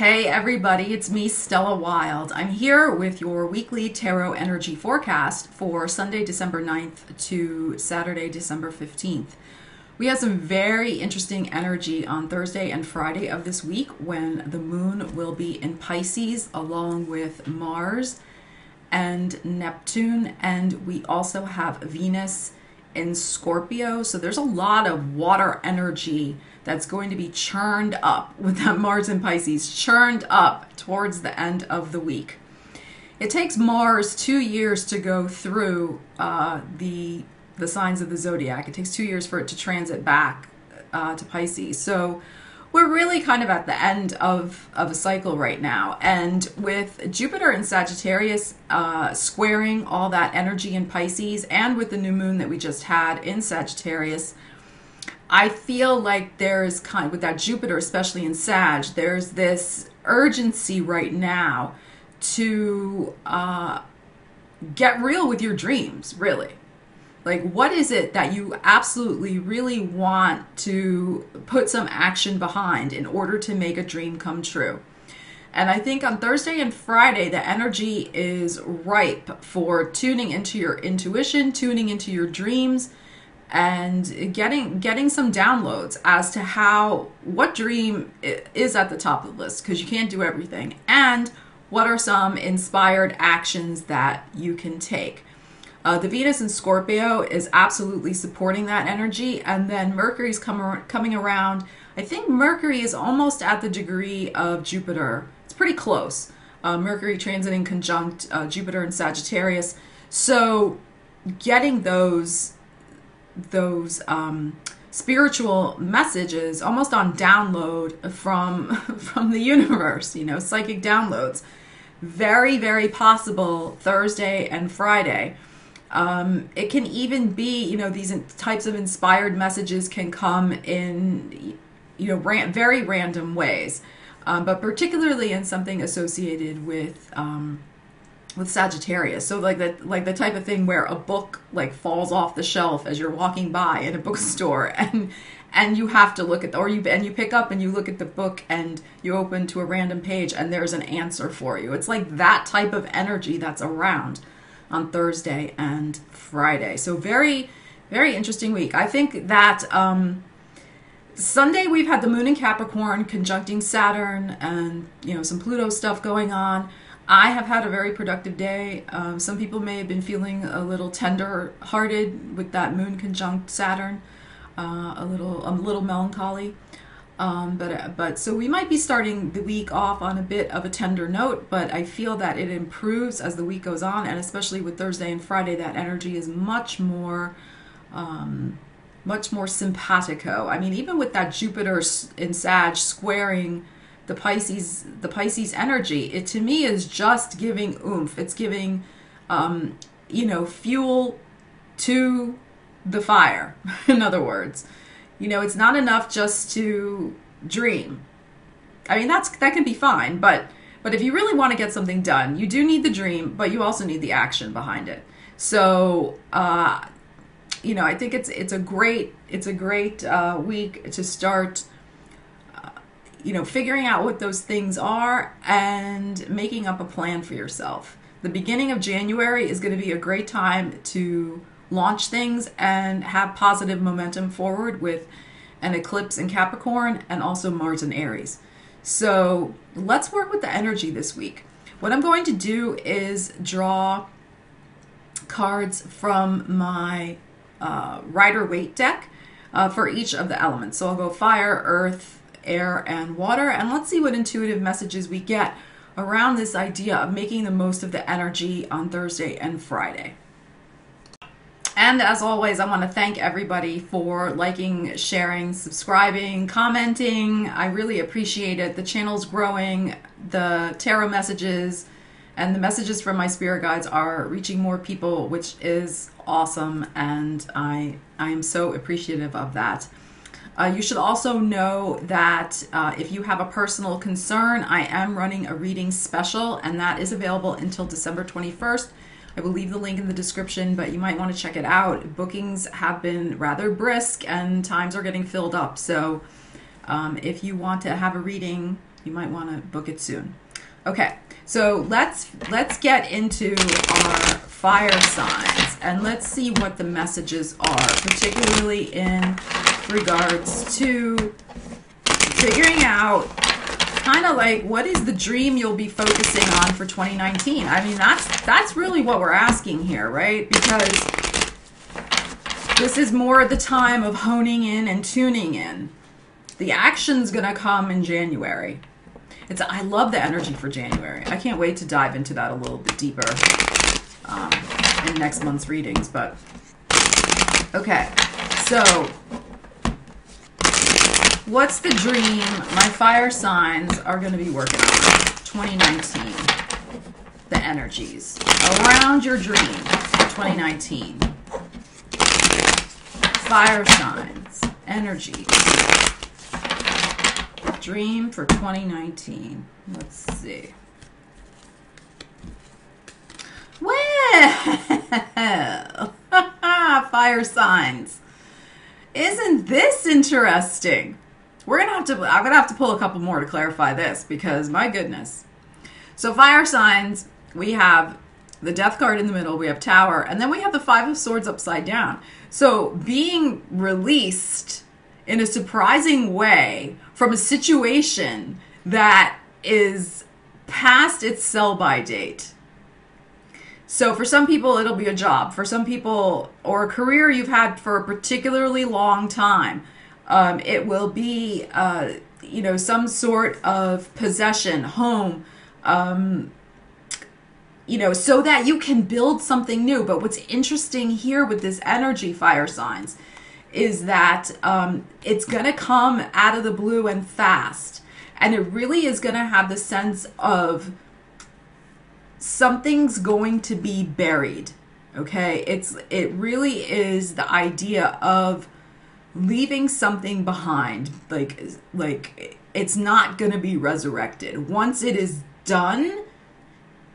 Hey everybody, it's me, Stella Wilde. I'm here with your weekly tarot energy forecast for Sunday, December 9th to Saturday, December 15th. We have some very interesting energy on Thursday and Friday of this week when the moon will be in Pisces along with Mars and Neptune, and we also have Venus in Scorpio. So there's a lot of water energy that's going to be churned up with that Mars in Pisces, churned up towards the end of the week. It takes Mars 2 years to go through the signs of the zodiac. It takes 2 years for it to transit back to Pisces. So we're really kind of at the end of a cycle right now. And with Jupiter and Sagittarius squaring all that energy in Pisces, and with the new moon that we just had in Sagittarius, I feel like there's kind of, with that Jupiter, especially in Sag, there's this urgency right now to get real with your dreams, really. Like, what is it that you absolutely really want to put some action behind in order to make a dream come true? And I think on Thursday and Friday, the energy is ripe for tuning into your intuition, tuning into your dreams, and getting some downloads as to what dream is at the top of the list, because you can't do everything, and what are some inspired actions that you can take. The Venus in Scorpio is absolutely supporting that energy, and then Mercury's coming around. I think Mercury is almost at the degree of Jupiter. It's pretty close. Mercury transiting conjunct Jupiter and Sagittarius. So getting those spiritual messages almost on download from the universe, psychic downloads. Very, very possible Thursday and Friday. It can even be, these types of inspired messages can come in, very random ways, but particularly in something associated with Sagittarius. So like the type of thing where a book like falls off the shelf as you're walking by in a bookstore, and you have to look at, you pick up and you look at the book and you open to a random page and there's an answer for you. It's like that type of energy that's around on Thursday and Friday. So very, very interesting week. I think that Sunday we've had the moon in Capricorn conjuncting Saturn, and some Pluto stuff going on. I have had a very productive day. Some people may have been feeling a little tender-hearted with that moon conjunct Saturn, a little melancholy. But so we might be starting the week off on a bit of a tender note, but I feel that it improves as the week goes on, and especially with Thursday and Friday, that energy is much more simpatico. I mean, even with that Jupiter in Sag squaring the Pisces energy, it to me is just giving oomph. It's giving, fuel to the fire. In other words, it's not enough just to dream. I mean, that can be fine, but if you really want to get something done, you do need the dream, but you also need the action behind it. So, I think it's a great week to start, figuring out what those things are and making up a plan for yourself. The beginning of January is going to be a great time to launch things and have positive momentum forward with an eclipse in Capricorn and also Mars in Aries. So let's work with the energy this week. What I'm going to do is draw cards from my Rider-Waite deck for each of the elements. So I'll go fire, earth, air, and water, and let's see what intuitive messages we get around this idea of making the most of the energy on Thursday and Friday. And as always, I want to thank everybody for liking, sharing, subscribing, commenting. I really appreciate it. The channel's growing. The tarot messages and the messages from my spirit guides are reaching more people, which is awesome, and I am so appreciative of that. You should also know that if you have a personal concern, I am running a reading special, and that is available until December 21st. I will leave the link in the description, but you might want to check it out. Bookings have been rather brisk and times are getting filled up. So if you want to have a reading You might want to book it soon. Okay, so let's get into our fire signs and let's see what the messages are, particularly in regards to figuring out kind of like what is the dream you'll be focusing on for 2019. I mean, that's really what we're asking here, right? Because this is more the time of honing in and tuning in. The action's gonna come in January. I love the energy for January. I can't wait to dive into that a little bit deeper in next month's readings. But okay, so what's the dream my fire signs are going to be working on 2019? The energies around your dream 2019. Fire signs, energy. Dream for 2019. Let's see. Well, fire signs. Isn't this interesting? I'm gonna have to pull a couple more to clarify this because my goodness. So fire signs, we have the Death card in the middle, we have Tower, and then we have the Five of Swords upside down. So being released in a surprising way from a situation that is past its sell-by date. So for some people, it'll be a job. For some people, or a career you've had for a particularly long time. It will be, you know, some sort of possession, home, you know, so that you can build something new. But what's interesting here with this energy, fire signs, is that it's going to come out of the blue and fast. And it really is going to have the sense of something's going to be buried. Okay? It really is the idea of leaving something behind. Like it's not going to be resurrected. Once it is done,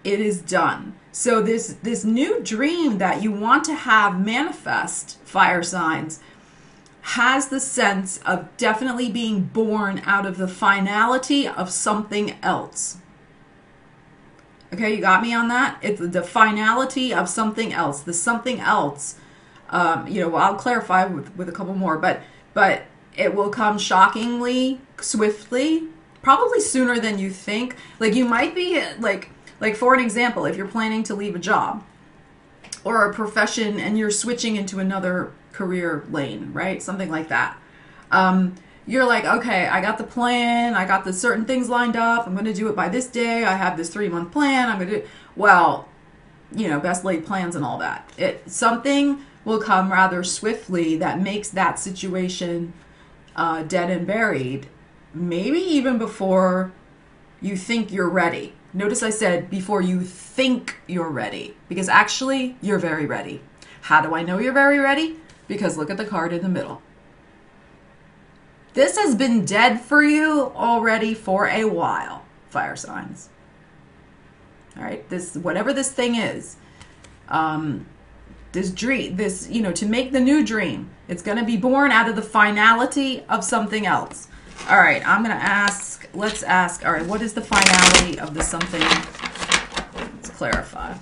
it is done. So this new dream that you want to have manifest, fire signs, has the sense of definitely being born out of the finality of something else. Okay, you got me on that? It's the finality of something else. The something else, you know, I'll clarify with a couple more, but it will come shockingly, swiftly, probably sooner than you think. Like you might be like for an example, if you're planning to leave a job or a profession and you're switching into another career lane, right? Something like that. You're like, okay, I got the plan. I got the certain things lined up. I'm going to do it by this day. I have this 3-month plan. I'm going to do, well, you know, best laid plans and all that. Something will come rather swiftly that makes that situation dead and buried, maybe even before you think you're ready. Notice I said before you think you're ready, because actually you're very ready. How do I know you're very ready? Because look at the card in the middle. This has been dead for you already for a while, fire signs. All right, this, whatever this thing is, this dream, this, you know, to make the new dream, it's going to be born out of the finality of something else. All right, I'm going to ask, let's ask, all right, what is the finality of the something? Let's clarify.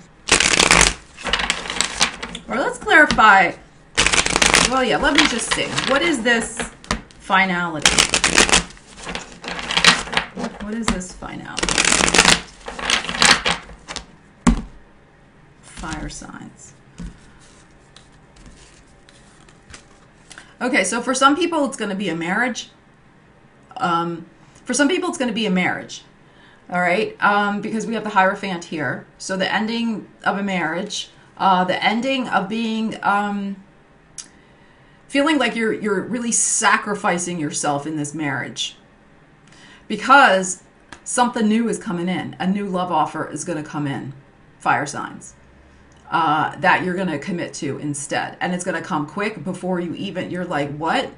Or let's clarify, well, yeah, let me just see. What is this finality? What is this finality? Fire signs. Okay, so for some people, it's going to be a marriage. For some people, it's going to be a marriage. All right, because we have the Hierophant here. So the ending of a marriage, the ending of being, feeling like you're really sacrificing yourself in this marriage, because something new is coming in. A new love offer is going to come in, fire signs, that you're going to commit to instead. And it's going to come quick before you even, you're like, what?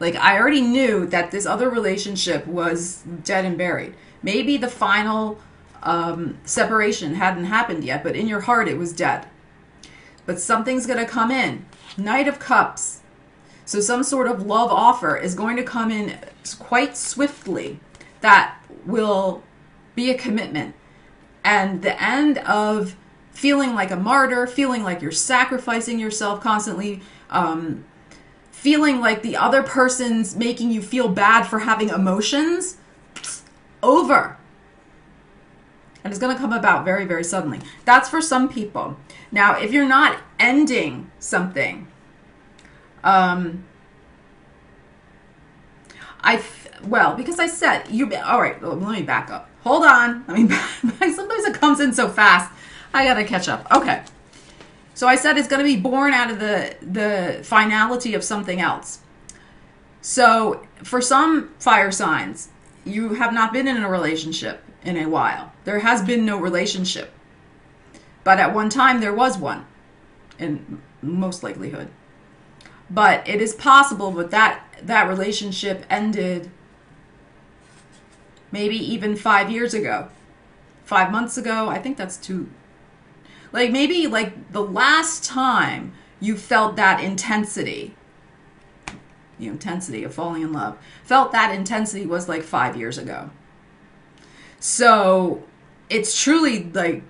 Like, I already knew that this other relationship was dead and buried. Maybe the final separation hadn't happened yet, but in your heart it was dead. But something's going to come in. Knight of Cups. So some sort of love offer is going to come in quite swiftly that will be a commitment. And the end of feeling like a martyr, feeling like you're sacrificing yourself constantly, feeling like the other person's making you feel bad for having emotions, over. And it's going to come about very, very suddenly. That's for some people. Now, if you're not ending something, because I said, all right, let me back up. Hold on. Sometimes it comes in so fast. I got to catch up. Okay. So I said it's going to be born out of the finality of something else. So for some fire signs, you have not been in a relationship in a while. There has been no relationship. But at one time there was one, in most likelihood. But it is possible that relationship ended maybe even 5 years ago. 5 months ago. I think that's too... maybe the last time you felt that intensity, the intensity of falling in love, felt that intensity was 5 years ago. So it's truly the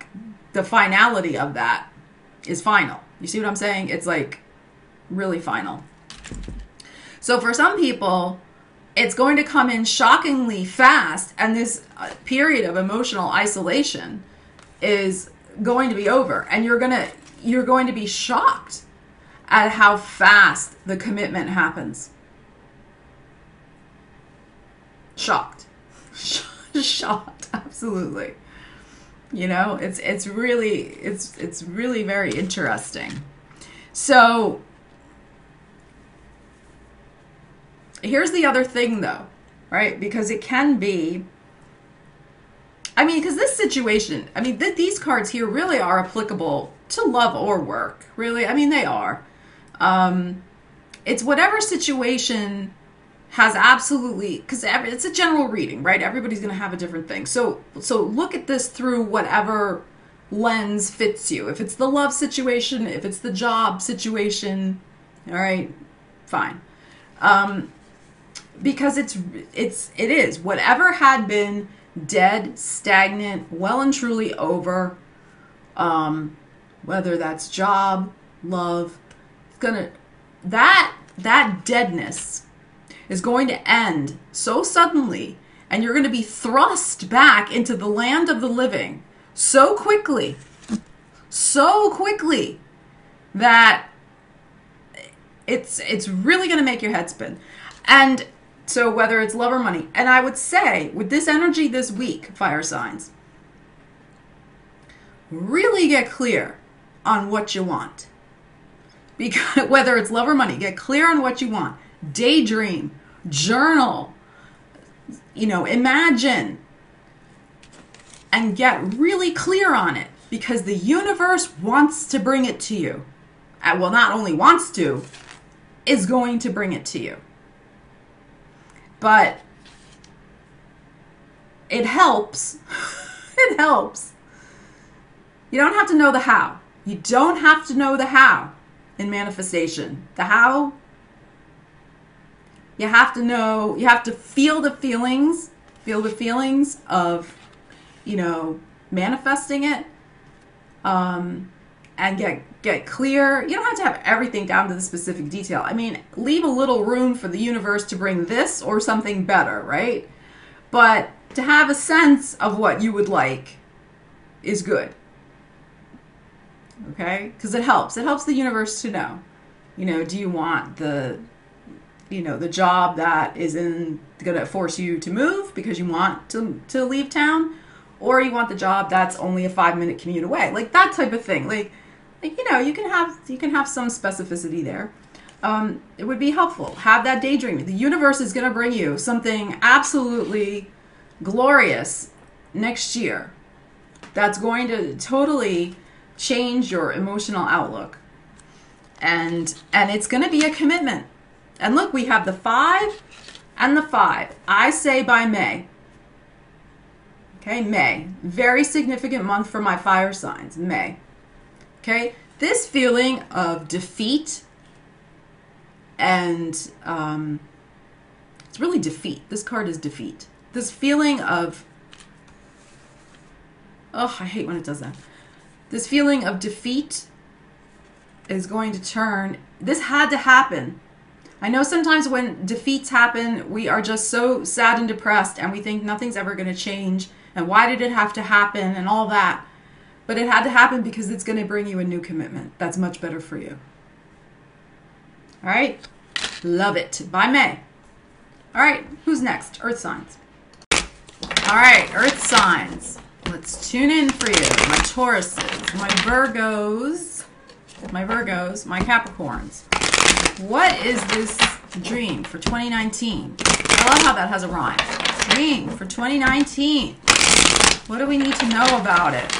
finality of that is final. You see what I'm saying? It's really final. So for some people, it's going to come in shockingly fast, and this period of emotional isolation is going to be over, and you're going to be shocked at how fast the commitment happens. Shocked. Shocked, absolutely. It's really very interesting. So here's the other thing though, right? Because it can be, because this situation, these cards here really are applicable to love or work, really. They are. It's whatever situation has absolutely, because it's a general reading, right? Everybody's going to have a different thing. So look at this through whatever lens fits you. If it's the love situation, if it's the job situation, all right, fine. Because it is whatever had been dead, stagnant, well and truly over, whether that's job, love, that deadness is going to end so suddenly, and you're going to be thrust back into the land of the living so quickly that it's really going to make your head spin. And so whether it's love or money, and I would say with this energy this week, fire signs, really get clear on what you want. Because whether it's love or money, get clear on what you want. Daydream, journal, imagine, and get really clear on it, because the universe wants to bring it to you. Well, not only wants to, is going to bring it to you. But it helps. It helps. You don't have to know the how. You don't have to know the how in manifestation. The how, you have to know, you have to feel the feelings of, manifesting it, and get clear. You don't have to have everything down to the specific detail. Leave a little room for the universe to bring this or something better, right? But to have a sense of what you would like is good. Okay? Because it helps. It helps the universe to know. Do you want the job that is going to force you to move because you want to leave town, or you want the job that's only a 5-minute commute away, that type of thing. You can have some specificity there. It would be helpful. Have that daydreaming. The universe is going to bring you something absolutely glorious next year that's going to totally change your emotional outlook, and it's going to be a commitment. And look, we have the 5 and the 5. I say by May. Okay, May. Very significant month for my fire signs, May. Okay, this feeling of defeat, and it's really defeat. This card is defeat. this feeling of, oh, I hate when it does that. This feeling of defeat is going to turn. This had to happen. I know sometimes when defeats happen, we are just so sad and depressed and we think nothing's ever going to change. And why did it have to happen and all that? But it had to happen because it's going to bring you a new commitment that's much better for you. All right? Love it. By May. All right, who's next? Earth signs. All right, Earth signs. Let's tune in for you. My Tauruses, my Virgos, my Capricorns. What is this dream for 2019? I love how that has a rhyme. Dream for 2019. What do we need to know about it?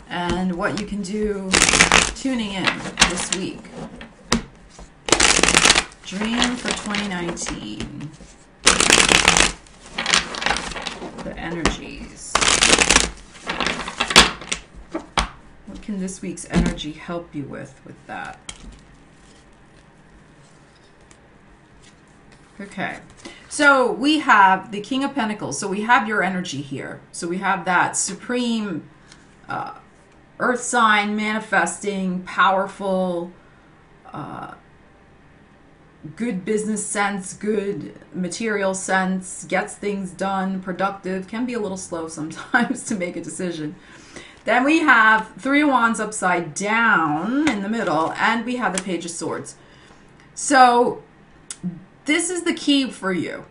And what you can do tuning in this week. Dream for 2019. The energies. What can this week's energy help you with that? Okay. So we have the King of Pentacles. So we have your energy here. So we have that supreme earth sign, manifesting, powerful, good business sense, good material sense, gets things done, productive, can be a little slow sometimes to make a decision. Then we have Three of Wands upside down in the middle, and we have the Page of Swords. So this is the key for you.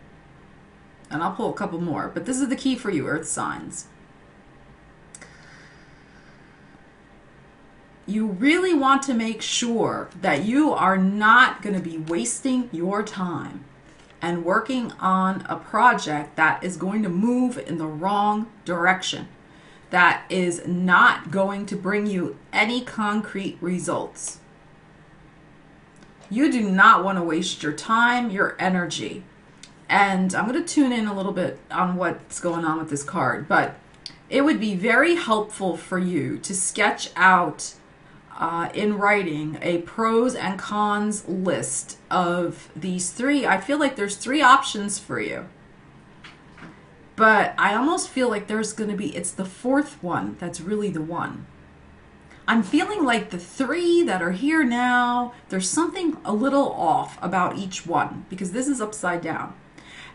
And I'll pull a couple more, but this is the key for you, Earth signs. You really want to make sure that you are not going to be wasting your time and working on a project that is going to move in the wrong direction, that is not going to bring you any concrete results. You do not want to waste your time, your energy. And I'm going to tune in a little bit on what's going on with this card, but it would be very helpful for you to sketch out in writing a pros and cons list of these three. I feel like there's three options for you, but I almost feel like there's going to be, it's the fourth one that's really the one. I'm feeling like the three that are here now, there's something a little off about each one because this is upside down.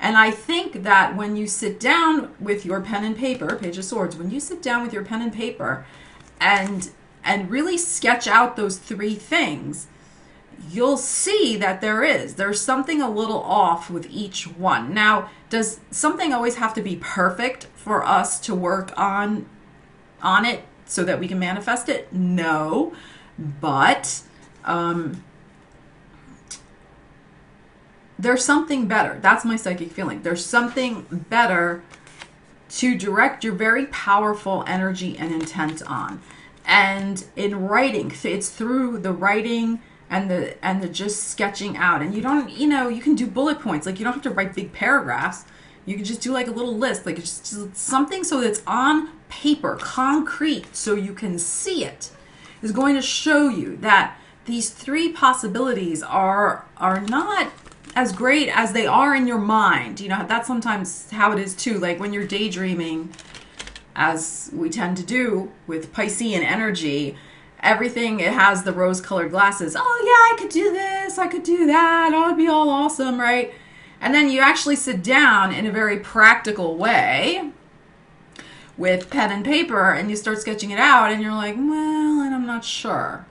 And I think that when you sit down with your pen and paper, Page of Swords, when you sit down with your pen and paper and really sketch out those three things, you'll see that there's something a little off with each one. Now, does something always have to be perfect for us to work on it so that we can manifest it? No, but there's something better. That's my psychic feeling. There's something better to direct your very powerful energy and intent on. And in writing, it's through the writing and the just sketching out. And you don't, you can do bullet points. Like, you don't have to write big paragraphs. You can just do like a little list, like it's just something so that it's on paper, concrete, so you can see it. Is going to show you that these three possibilities are not as great as they are in your mind. That's sometimes how it is too. Like when you're daydreaming, as we tend to do with Piscean energy, everything, it has the rose-colored glasses. Oh yeah, I could do this, I could do that, oh, it'd be all awesome, right? And then you actually sit down in a very practical way with pen and paper and you start sketching it out and you're like, well, and I'm not sure.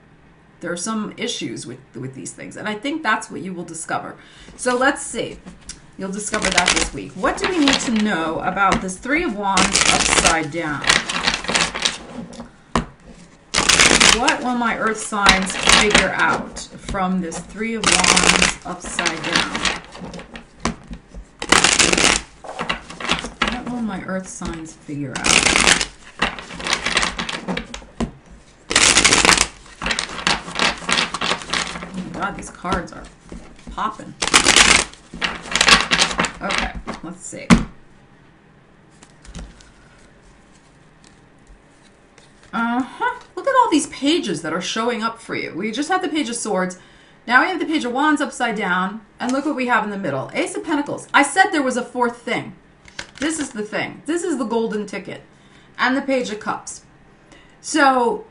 There are some issues with these things. And I think that's what you will discover. So let's see. You'll discover that this week. What do we need to know about this Three of Wands upside down? What will my earth signs figure out from this Three of Wands upside down? What will my earth signs figure out? Oh my God, these cards are popping. Okay, let's see. Look at all these pages that are showing up for you. We just had the Page of Swords. Now we have the Page of Wands upside down. And look what we have in the middle. Ace of Pentacles. I said there was a fourth thing. This is the thing. This is the golden ticket. And the Page of Cups. So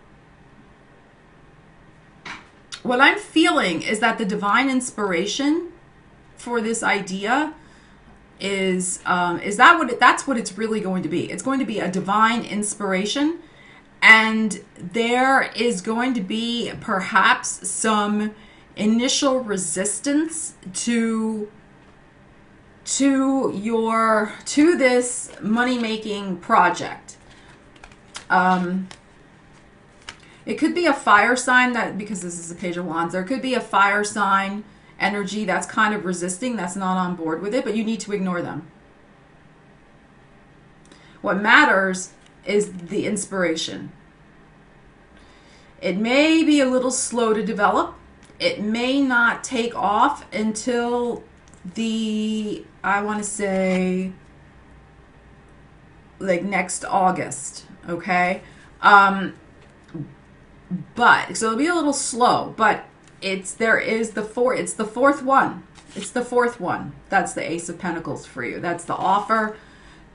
what I'm feeling is that the divine inspiration for this idea that's what it's really going to be. It's going to be a divine inspiration, and there is going to be perhaps some initial resistance to this money-making project. It could be a fire sign, that because this is a Page of Wands, there could be a fire sign energy that's kind of resisting, that's not on board with it, but you need to ignore them. What matters is the inspiration. It may be a little slow to develop. It may not take off until I want to say, like next August, okay? But so it'll be a little slow, but it's the fourth one. It's the fourth one. That's the Ace of Pentacles for you. That's the offer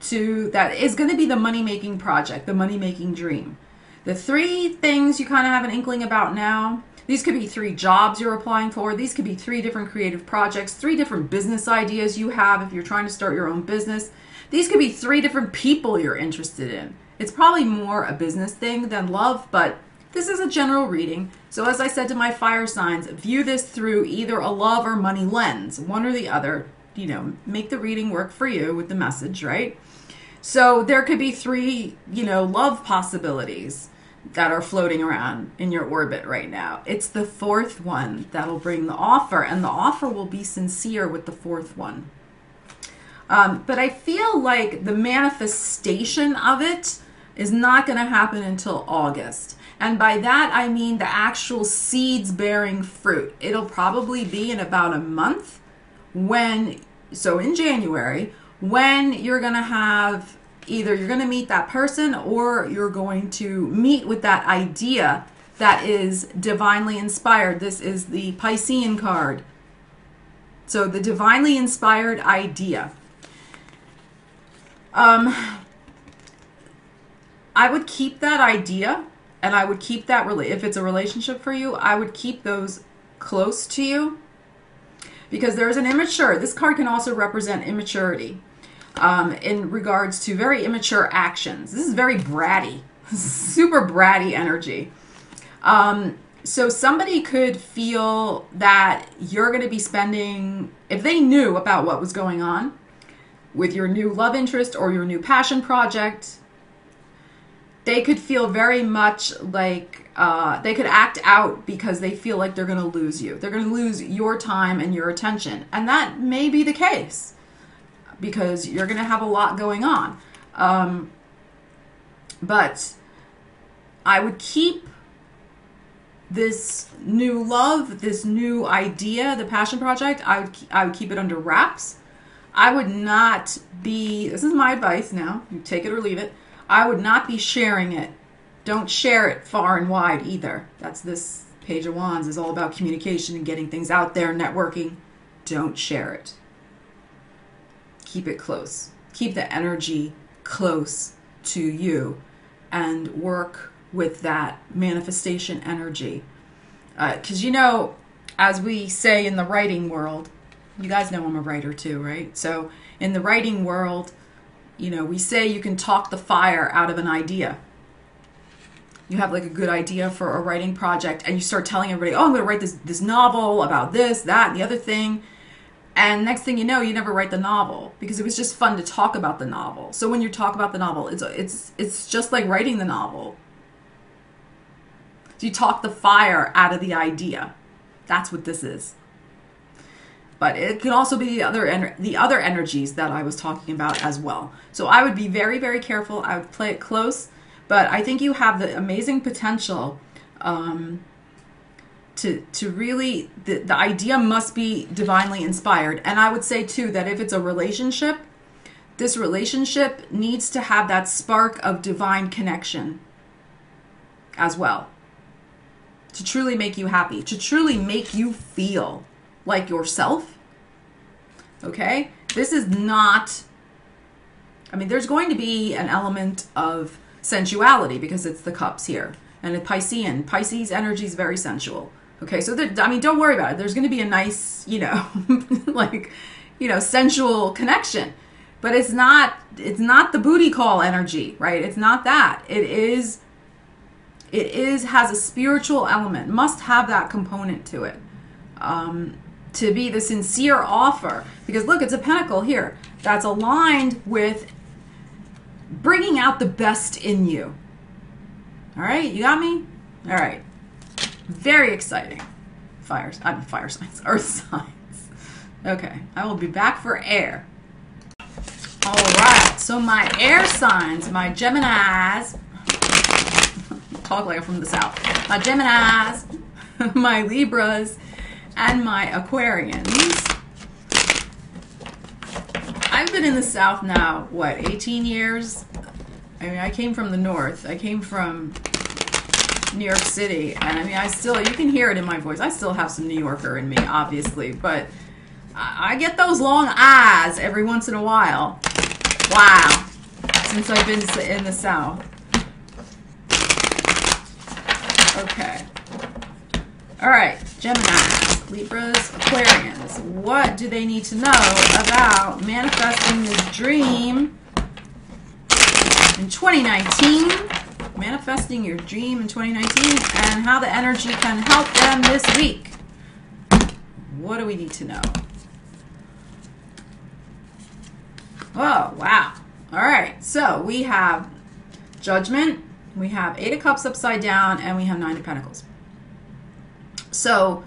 that is going to be the money-making project, the money-making dream. The three things you kind of have an inkling about now, these could be 3 jobs you're applying for. These could be 3 different creative projects, 3 different business ideas you have if you're trying to start your own business. These could be 3 different people you're interested in. It's probably more a business thing than love, but this is a general reading. So as I said to my fire signs, view this through either a love or money lens, one or the other. You know, make the reading work for you with the message, right? So there could be 3, love possibilities that are floating around in your orbit right now. It's the 4th one that'll bring the offer, and the offer will be sincere with the 4th one. But I feel like the manifestation of it is not going to happen until August. And by that, I mean the actual seeds bearing fruit. It'll probably be in about a month so in January, when you're going to have, either you're going to meet that person or you're going to meet with that idea that is divinely inspired. This is the Piscean card. So the divinely inspired idea. I would keep that idea, and I would keep that, if it's a relationship for you, I would keep those close to you, because there's an this card can also represent immaturity in regards to very immature actions. This is very bratty, super bratty energy. So somebody could feel that you're going to be spending, if they knew about what was going on with your new love interest or your new passion project, they could feel very much like they could act out because they feel like they're going to lose you. They're going to lose your time and your attention. And that may be the case because you're going to have a lot going on. But I would keep this new love, this new idea, the passion project, I would keep it under wraps. I would not be, this is my advice now, you take it or leave it, I would not be sharing it. Don't share it far and wide either. That's this Page of Wands is all about communication and getting things out there, networking. Don't share it. Keep it close. Keep the energy close to you and work with that manifestation energy. Because, as we say in the writing world, you guys know I'm a writer too, right? So in the writing world, we say you can talk the fire out of an idea. You have like a good idea for a writing project and you start telling everybody, oh, I'm going to write this novel about this, that, and the other thing. And next thing you know, you never write the novel because it was just fun to talk about the novel. So when you talk about the novel, it's just like writing the novel. So you talk the fire out of the idea. That's what this is. But it can also be the other energies that I was talking about as well. So I would be very, very careful. I would play it close. But I think you have the amazing potential to really, the idea must be divinely inspired. And I would say too that if it's a relationship, this relationship needs to have that spark of divine connection as well. To truly make you happy, to truly make you feel like yourself. Okay? This is not I mean, there's going to be an element of sensuality because it's the cups here. And a Pisces energy is very sensual. Okay, so I mean, don't worry about it. There's going to be a nice, like, sensual connection. But it's not the booty call energy, right? It's not that. It has a spiritual element, must have that component to it. To be the sincere offer. Because look, it's a pentacle here that's aligned with bringing out the best in you. All right, you got me? All right. Very exciting. Fire signs, earth signs. Okay, I will be back for air. All right, so my air signs, my Geminis, talk like I'm from the South, my Geminis, my Libras, and my Aquarians. I've been in the South now, what, 18 years? I mean, I came from the North. I came from New York City, and I mean, you can hear it in my voice. I still have some New Yorker in me, obviously, but I get those long eyes every once in a while. Wow. Since I've been in the South. Okay. All right, Gemini, Libras, Aquarians. What do they need to know about manifesting this dream in 2019? Manifesting your dream in 2019 and how the energy can help them this week. What do we need to know? Oh, wow. All right. So we have Judgment, we have Eight of Cups upside down, and we have Nine of Pentacles. So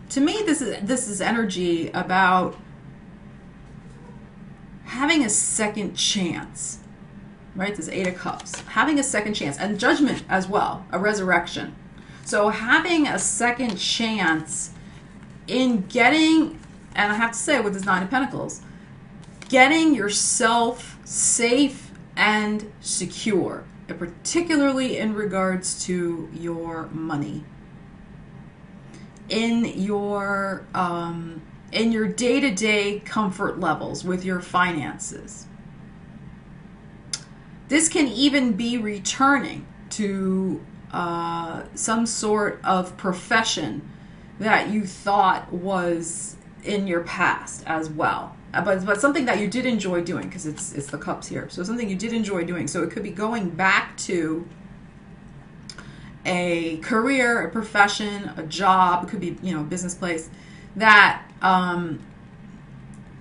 to me, this is energy about having a second chance, right? This Eight of Cups, having a second chance, and Judgment as well, a resurrection. So having a second chance in getting, and I have to say with this Nine of Pentacles, getting yourself safe and secure, and particularly in regards to your money, in your day-to-day comfort levels with your finances. This can even be returning to some sort of profession that you thought was in your past as well. But something that you did enjoy doing, because it's the cups here. So something you did enjoy doing. So it could be going back to a career, a profession, a job. It could be, a business place that,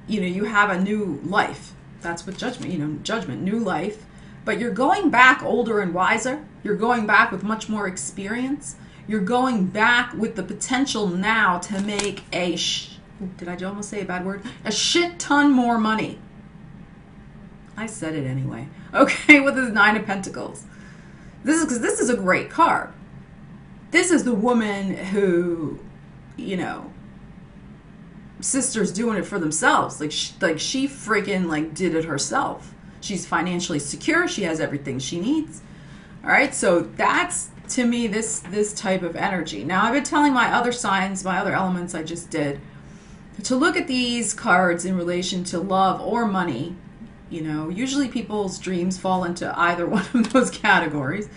you have a new life. That's what Judgment, Judgment, new life. But you're going back older and wiser. You're going back with much more experience. You're going back with the potential now to make did I almost say a bad word? A shit ton more money. I said it anyway. Okay, with this Nine of Pentacles. This is because this is a great card. This is the woman who, sisters doing it for themselves. Like she freaking did it herself. She's financially secure. She has everything she needs. All right, so that's, to me, this type of energy. Now, I've been telling my other signs, my other elements I just did, to look at these cards in relation to love or money. Usually people's dreams fall into either one of those categories,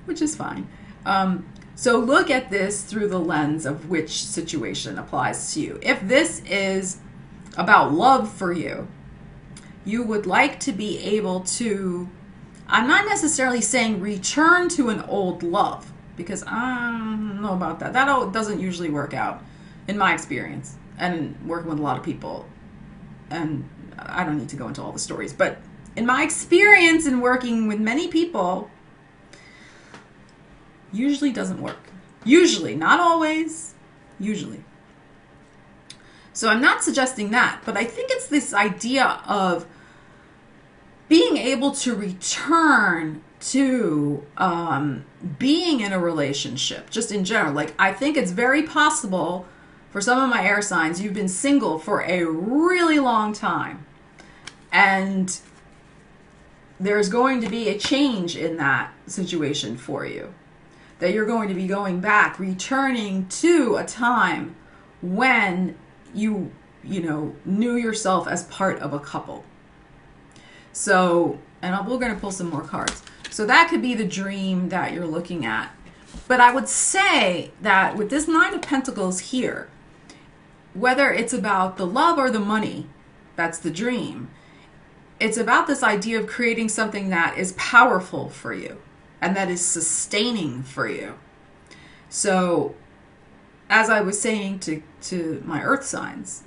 which is fine. So look at this through the lens of which situation applies to you. If this is about love for you, you would like to be able to, I'm not necessarily saying return to an old love, because I don't know about that. That doesn't usually work out in my experience and working with a lot of people. And I don't need to go into all the stories, but in my experience in working with many people, usually doesn't work. Usually, not always, usually. So I'm not suggesting that, but I think it's this idea of being able to return to being in a relationship, just in general. I think it's very possible for some of my air signs, you've been single for a really long time. And there's going to be a change in that situation for you. That you're going to be going back, returning to a time when you knew yourself as part of a couple. So, and we're going to pull some more cards. So that could be the dream that you're looking at. But I would say that with this Nine of Pentacles here, whether it's about the love or the money, that's the dream. It's about this idea of creating something that is powerful for you and that is sustaining for you. So, as I was saying to my earth signs,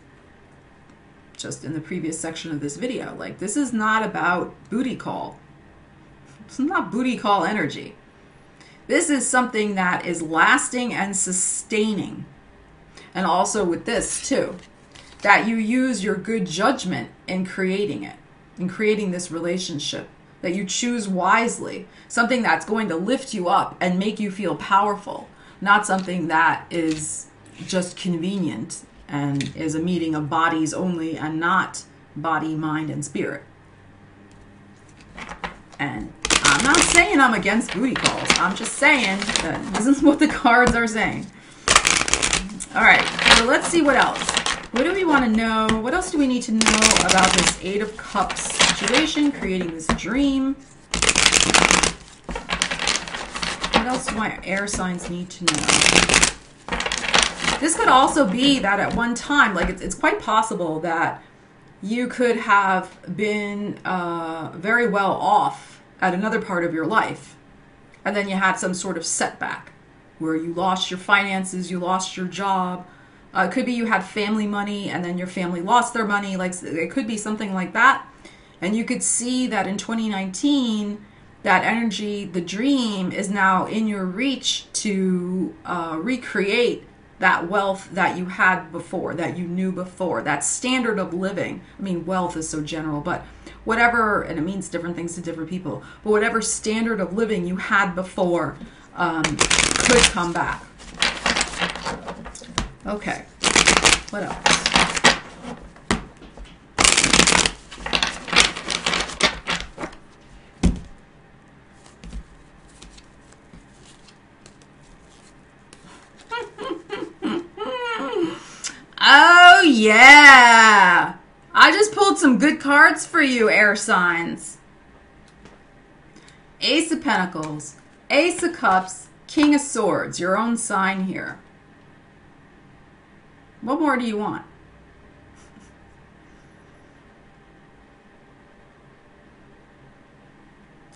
just in the previous section of this video, like, this is not about booty call. It's not booty call energy. This is something that is lasting and sustaining. And also with this too, that you use your good judgment in creating it, in creating this relationship, that you choose wisely, something that's going to lift you up and make you feel powerful, not something that is just convenient and is a meeting of bodies only and not body, mind, and spirit. And I'm not saying I'm against booty calls. I'm just saying that this is what the cards are saying. All right, so let's see what else. What do we want to know? What else do we need to know about this Eight of Cups situation, creating this dream? What else do my air signs need to know? This could also be that at one time, like it's quite possible that you could have been very well off at another part of your life, and then you had some sort of setback where you lost your finances, you lost your job. It could be you had family money and then your family lost their money. Like, it could be something like that. And you could see that in 2019, that energy, the dream, is now in your reach to recreate that wealth that you had before, that you knew before, that standard of living. I mean, wealth is so general, but whatever, and it means different things to different people, but whatever standard of living you had before could come back. Okay, what else? Oh yeah! I just pulled some good cards for you, air signs. Ace of Pentacles, Ace of Cups, King of Swords, your own sign here. What more do you want?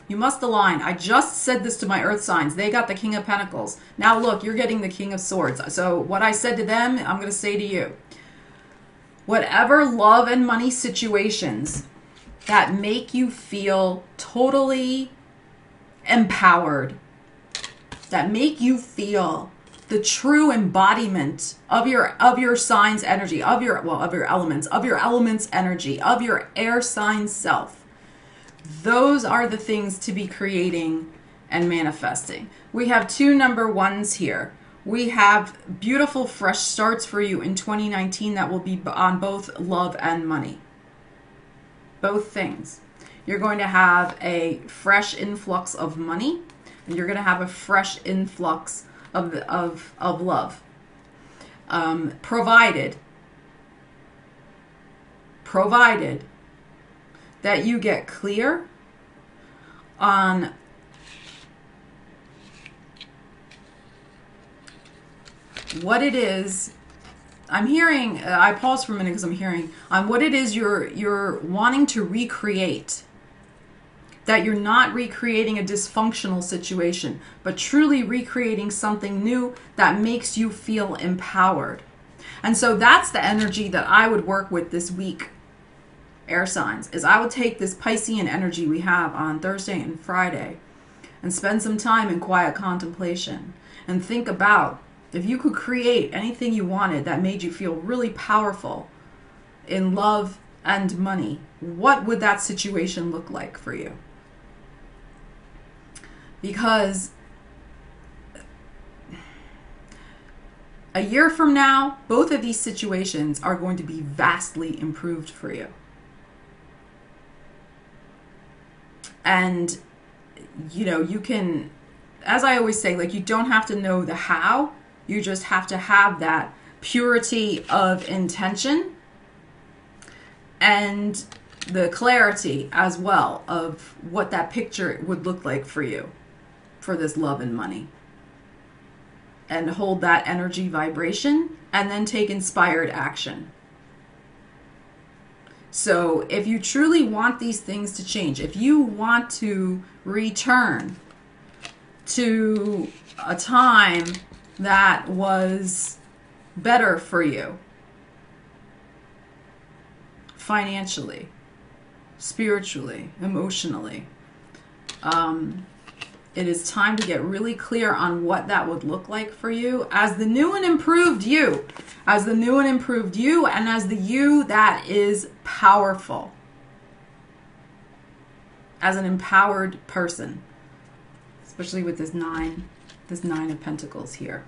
You must align. I just said this to my earth signs. They got the King of Pentacles. Now look, you're getting the King of Swords. So what I said to them, I'm going to say to you. Whatever love and money situations that make you feel totally empowered, that make you feel the true embodiment of your sign's energy, of your elements energy, of your air sign self. Those are the things to be creating and manifesting. We have two number ones here. We have beautiful fresh starts for you in 2019 that will be on both love and money. Both things. You're going to have a fresh influx of money, and you're going to have a fresh influx of love. Provided that you get clear on what it is. I'm hearing, I pause for a minute because I'm hearing on what it is you're wanting to recreate. That you're not recreating a dysfunctional situation, but truly recreating something new that makes you feel empowered. And so that's the energy that I would work with this week, air signs, is I would take this Piscean energy we have on Thursday and Friday and spend some time in quiet contemplation and think about if you could create anything you wanted that made you feel really powerful in love and money, what would that situation look like for you? Because a year from now, both of these situations are going to be vastly improved for you. And, you know, you can, as I always say, like, you don't have to know the how. You just have to have that purity of intention and the clarity as well of what that picture would look like for you for this love and money. And hold that energy vibration and then take inspired action. So if you truly want these things to change, if you want to return to a time that was better for you, financially, spiritually, emotionally, it is time to get really clear on what that would look like for you as the new and improved you, as the new and improved you, and as the you that is powerful, as an empowered person, especially with this nine of Pentacles here.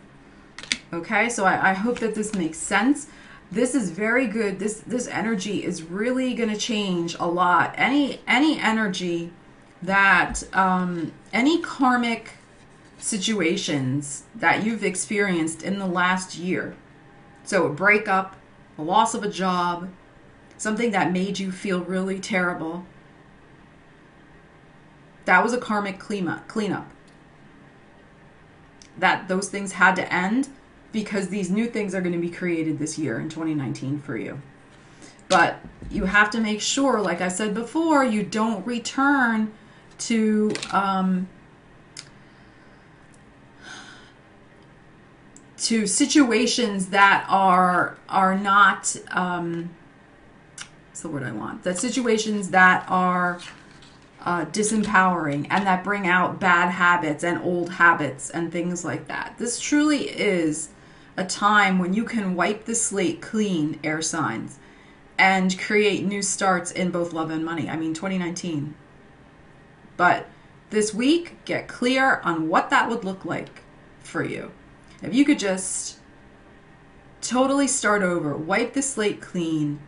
Okay, so I hope that this makes sense. This is very good. This energy is really going to change a lot. Any energy that any karmic situations that you've experienced in the last year, so a breakup, a loss of a job, something that made you feel really terrible, that was a karmic cleanup. That those things had to end because these new things are going to be created this year in 2019 for you. But you have to make sure, like I said before, you don't return to situations that are not what's the word I want? That situations that are disempowering and that bring out bad habits and old habits and things like that. This truly is a time when you can wipe the slate clean, air signs, and create new starts in both love and money. I mean, 2019. But this week, get clear on what that would look like for you. If you could just totally start over, wipe the slate clean,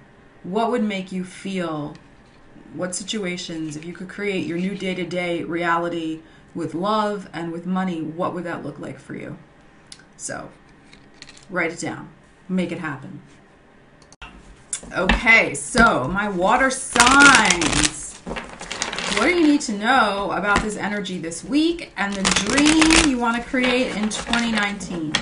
what would make you feel? What situations, if you could create your new day-to-day reality with love and with money, what would that look like for you? So, write it down. Make it happen. Okay, so my water signs. What do you need to know about this energy this week and the dream you want to create in 2019?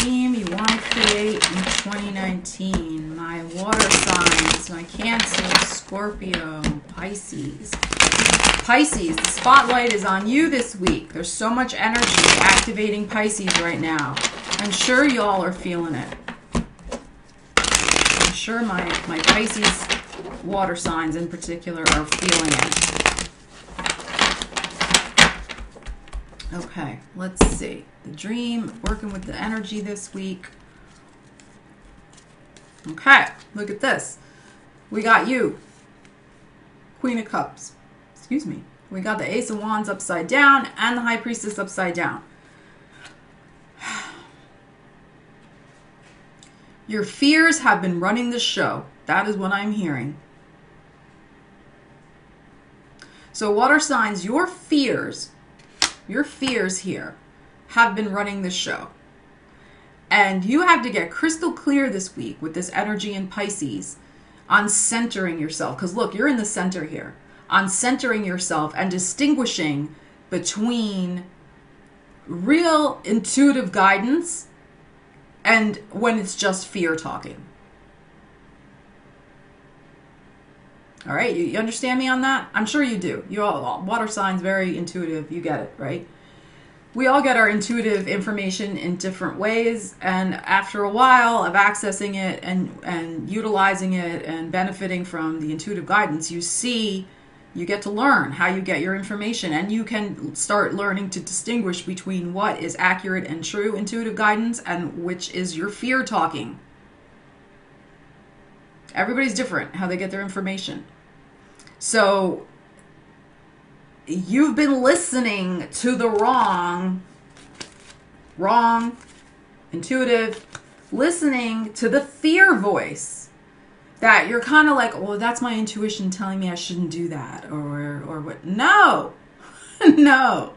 Dream you want to create in 2019. My water signs, my Cancer, Scorpio, Pisces. Pisces, the spotlight is on you this week. There's so much energy activating Pisces right now. I'm sure y'all are feeling it. I'm sure my Pisces water signs in particular are feeling it. Okay, let's see. The dream, working with the energy this week. Okay, look at this. We got you. Queen of Cups. Excuse me. We got the Ace of Wands upside down and the High Priestess upside down. Your fears have been running the show. That is what I'm hearing. So water signs, your fears here have been running the show. And you have to get crystal clear this week with this energy in Pisces on centering yourself. Because look, you're in the center here. On centering yourself and distinguishing between real intuitive guidance and when it's just fear talking. All right, you understand me on that? I'm sure you do. You all, water signs, very intuitive. You get it, right? We all get our intuitive information in different ways, and after a while of accessing it and utilizing it and benefiting from the intuitive guidance, you get to learn how you get your information, and you can start learning to distinguish between what is accurate and true intuitive guidance and which is your fear talking. Everybody's different how they get their information. So you've been listening to the wrong, intuitive, listening to the fear voice that you're kind of like, oh, that's my intuition telling me I shouldn't do that or what. No, no.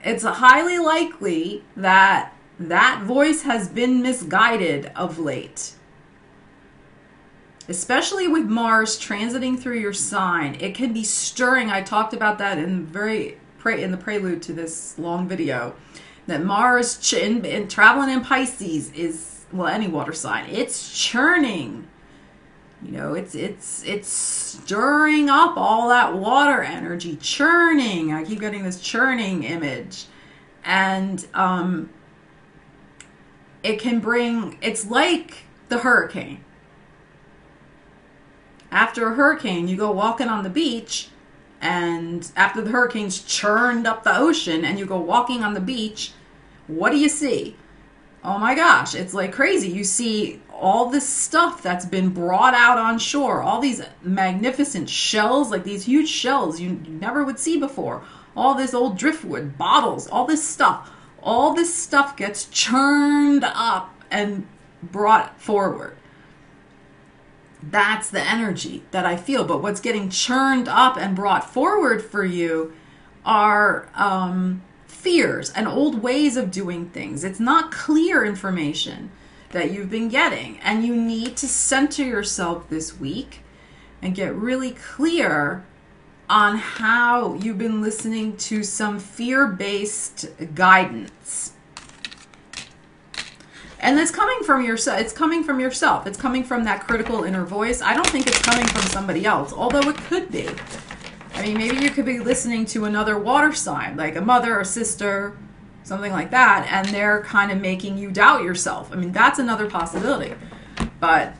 It's highly likely that that voice has been misguided of late. especially with Mars transiting through your sign. It can be stirring. I talked about that in the prelude to this long video, that Mars traveling in Pisces is, well, any water sign, it's churning. You know, it's stirring up all that water energy, churning. I keep getting this churning image. And it can bring, it's like the hurricane. After a hurricane, you go walking on the beach, and after the hurricane's churned up the ocean and you go walking on the beach, what do you see? Oh my gosh, it's like crazy. You see all this stuff that's been brought out on shore, all these magnificent shells, like these huge shells you never would see before, all this old driftwood, bottles, all this stuff gets churned up and brought forward. That's the energy that I feel. But what's getting churned up and brought forward for you are fears and old ways of doing things. It's not clear information that you've been getting, and you need to center yourself this week and get really clear on how you've been listening to some fear-based guidance. And it's coming from yourself. It's coming from yourself. It's coming from that critical inner voice. I don't think it's coming from somebody else, although it could be. I mean, maybe you could be listening to another water sign, like a mother or sister, something like that, and they're kind of making you doubt yourself. I mean, that's another possibility. But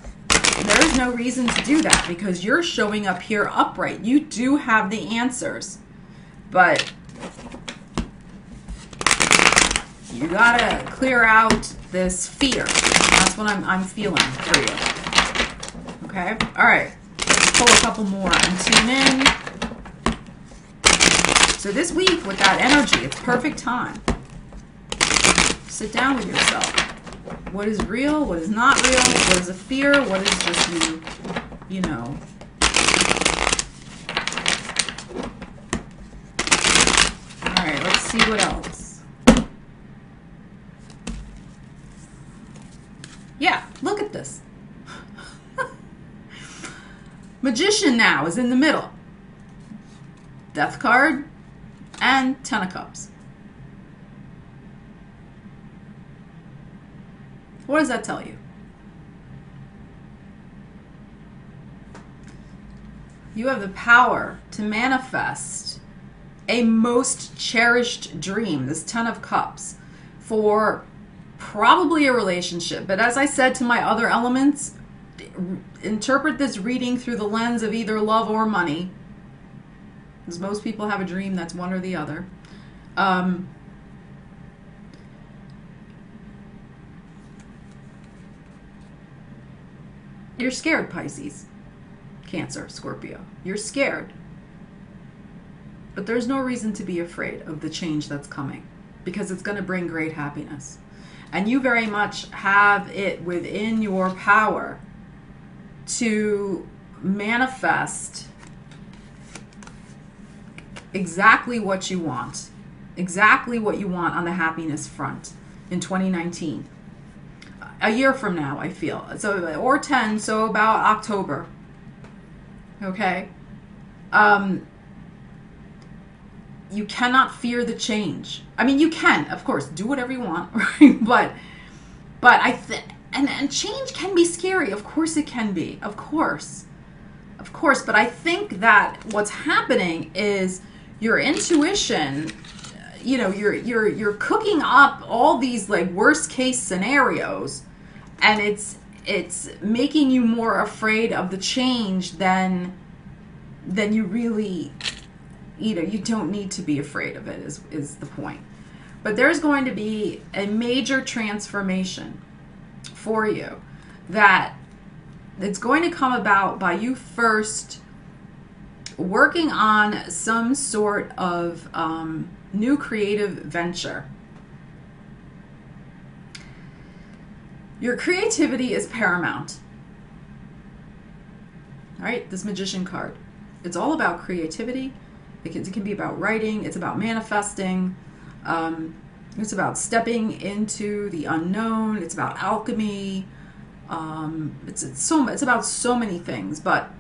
there's no reason to do that because you're showing up here upright. You do have the answers. But you gotta clear out this fear. That's what I'm feeling for you. Okay? All right. Let's pull a couple more and tune in. So this week with that energy, it's perfect time. Sit down with yourself. What is real? What is not real? What is a fear? What is just you know. All right, let's see what else. Yeah, look at this. Magician now is in the middle. Death card and Ten of Cups. What does that tell you? You have the power to manifest a most cherished dream, this Ten of Cups, for probably a relationship. But as I said to my other elements, interpret this reading through the lens of either love or money, because most people have a dream that's one or the other. You're scared, Pisces, Cancer, Scorpio. You're scared. But there's no reason to be afraid of the change that's coming, because it's going to bring great happiness. And you very much have it within your power to manifest exactly what you want. Exactly what you want on the happiness front in 2019. A year from now, I feel. So, or 10, so about October. Okay? You cannot fear the change. I mean, you can, of course, do whatever you want, right? But and change can be scary. Of course it can be. Of course. But I think that what's happening is your intuition, you know, you're cooking up all these like worst case scenarios, and it's making you more afraid of the change than you really, you know, you don't need to be afraid of it is the point. But there's going to be a major transformation for you that it's going to come about by you first working on some sort of new creative venture. Your creativity is paramount. All right, this Magician card. It's all about creativity. It can be about writing. It's about manifesting. It's about stepping into the unknown. It's about alchemy. It's about so many things, but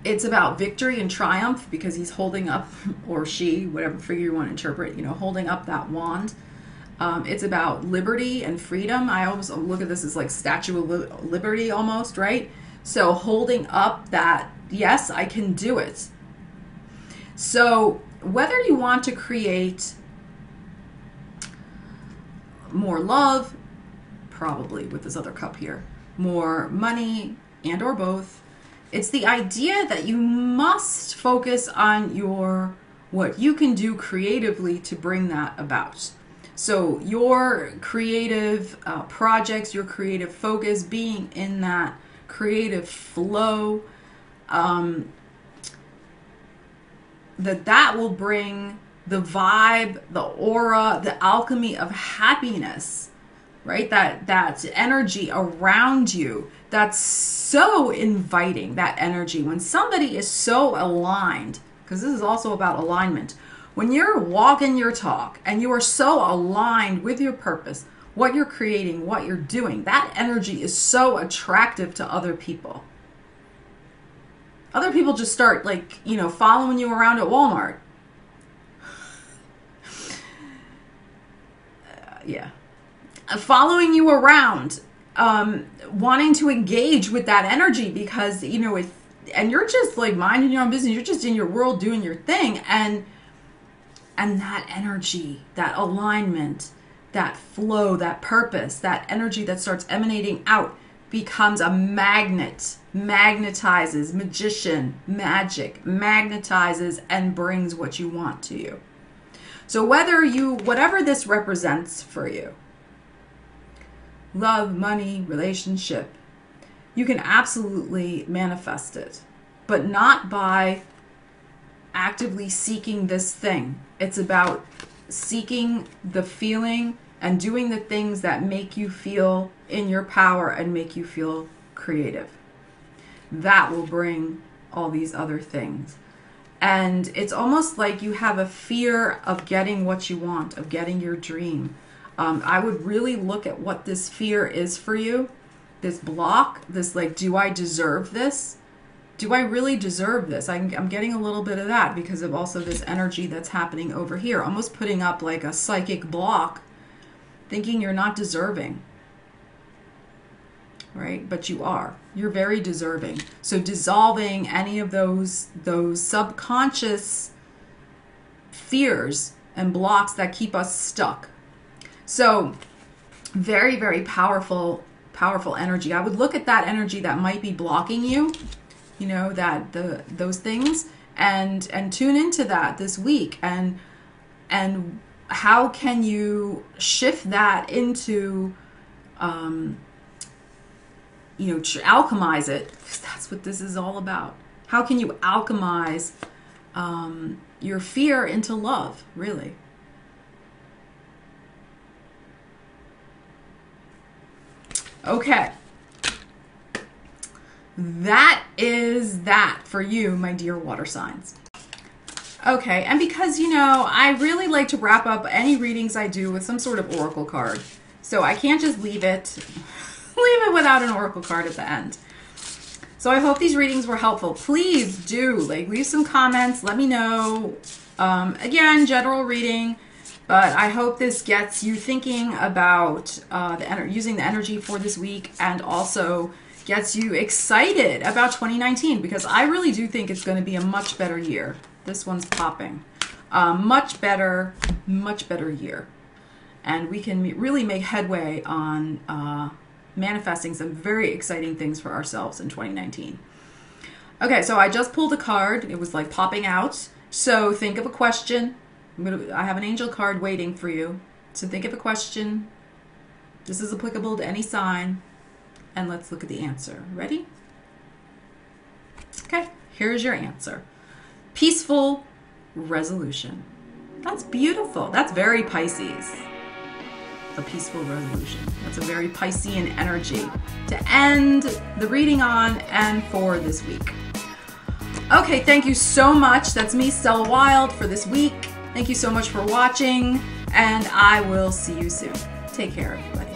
it's about victory and triumph because he's holding up, or she, whatever figure you want to interpret, holding up that wand. It's about liberty and freedom. I always look at this as like Statue of Liberty almost, right? So holding up that, yes, I can do it. So whether you want to create more love, probably with this other cup here, more money, and or both, it's the idea that you must focus on what you can do creatively to bring that about. So your creative projects, your creative focus, being in that creative flow, that will bring the vibe, the aura, the alchemy of happiness, right? That energy around you that's so inviting, that energy. When somebody is so aligned, because this is also about alignment, when you're walking your talk and you are so aligned with your purpose, what you're creating, what you're doing, that energy is so attractive to other people. Other people just start following you around at Walmart. Following you around, wanting to engage with that energy because, and you're just like minding your own business. You're just in your world doing your thing. And that energy, that alignment, that flow, that purpose, that energy that starts emanating out becomes a magnet, magnetizes, magician, magic, magnetizes and brings what you want to you. So whatever this represents for you, love, money, relationship, you can absolutely manifest it, but not by actively seeking this thing. It's about seeking the feeling and doing the things that make you feel in your power and make you feel creative. That will bring all these other things. And it's almost like you have a fear of getting what you want, of getting your dream. I would really look at what this fear is for you, this block, this do I deserve this? Do I really deserve this? I'm getting a little bit of that because of also this energy that's happening over here, almost putting up like a psychic block, thinking you're not deserving, right? But you are. You're very deserving. So dissolving any of those subconscious fears and blocks that keep us stuck. So very, very powerful energy. I would look at that energy that might be blocking you, those things, and tune into that this week, and how can you shift that into alchemize it, because that's what this is all about. How can you alchemize your fear into love, really? Okay. That is that for you, my dear water signs. Okay, and because, I really like to wrap up any readings I do with some sort of oracle card. So I can't just leave it without an oracle card at the end. So I hope these readings were helpful. Please do, leave some comments. Let me know. Again, general reading. But I hope this gets you thinking about using the energy for this week, and also gets you excited about 2019, because I really do think it's going to be a much better year. This one's popping. Much better year. And we can really make headway on manifesting some very exciting things for ourselves in 2019. Okay, so I just pulled a card. It was popping out. So think of a question. I have an angel card waiting for you. So think of a question. This is applicable to any sign. And let's look at the answer. Ready? Okay, here's your answer. Peaceful resolution. That's beautiful. That's very Pisces. A peaceful resolution. That's a very Piscean energy to end the reading on and for this week. Okay, thank you so much. That's me, Stella Wilde, for this week. Thank you so much for watching, and I will see you soon. Take care, everybody.